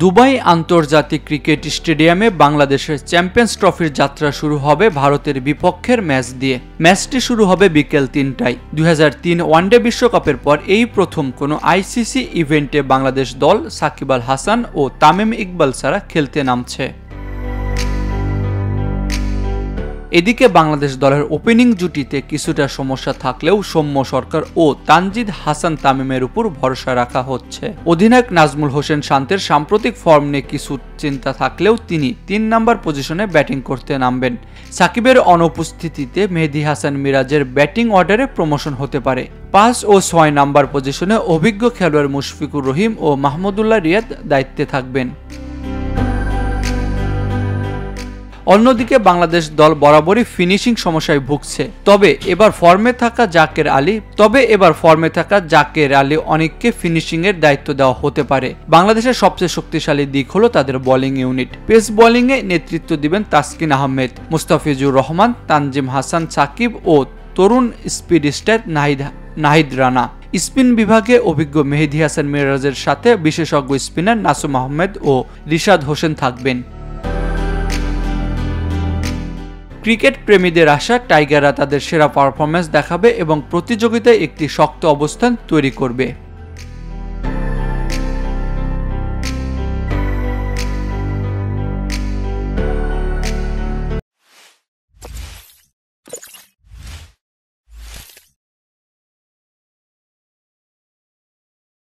Dubai আন্তর্জাতিক cricket স্টেডিয়ামে বাংলাদেশের চ্যাম্পিয়ন্স ট্রফির যাত্রা শুরু হবে ভারতের বিপক্ষের ম্যাচ দিয়ে। ম্যাচটি শুরু হবে বিকেল ৩টায়। ২০০৩ ওয়ানডে বিশ্বকাপের পর এই প্রথম কোনো আইসিসি ইভেন্টে বাংলাদেশ দল সাকিব আল হাসান ও তামিম ইকবাল ছাড়া খেলতে নামছে। এদিকে বাংলাদেশ দলের ওপেনিং জুটিতে কিছুটা সমস্যা থাকলেও সৌম্য সরকার ও তানজিদ হাসান তামিমের উপর ভরসা রাখা হচ্ছে। অধিনায়ক নাজমুল হোসেন শান্তের সাম্প্রতিক ফর্ম নিয়ে কিছু চিন্তা থাকলেও তিনি ৩ নম্বর পজিশনে ব্যাটিং করতে নামবেন। সাকিবের অনুপস্থিতিতে মেহেদী হাসান মিরাজের ব্যাটিং অর্ডারে প্রমোশন হতে পারে। ৫ ও ৬ নম্বর পজিশনে অভিজ্ঞ খেলোয়াড় মুশফিকুর রহিম ও মাহমুদুল্লাহ রিয়াদ দায়িত্বে থাকবেন। অন্যদিকে বাংলাদেশ দল বরাবরই ফিনিশিং সমস্যায় ভুগছে। তবে এবার ফর্মে থাকা জাকের আলী অনেককে ফিনিশিং এর দায়িত্ব দেওয়া হতে পারে। বাংলাদেশের সবচেয়ে শক্তিশালী দিক হলো তাদের বোলিং ইউনিট। পেস বোলিং এ নেতৃত্ব দিবেন তাসকিন আহমেদ, মুস্তাফিজুর রহমান, তানজিম হাসান সাকিব ও তরুণ speed star Nahid Rana. Spin বিভাগে অভিজ্ঞ মেহেদী হাসান মিরাজের সাথে বিশেষজ্ঞ স্পিনার নাসুম আহমেদ ও রিশাদ হোসেন থাকবেন। ক্রিকেট প্রেমীদের আশা টাইগাররা তাদের সেরা পারফরম্যান্স দেখাবে এবং প্রতিযোগিতায় একটি শক্ত অবস্থান তৈরি করবে।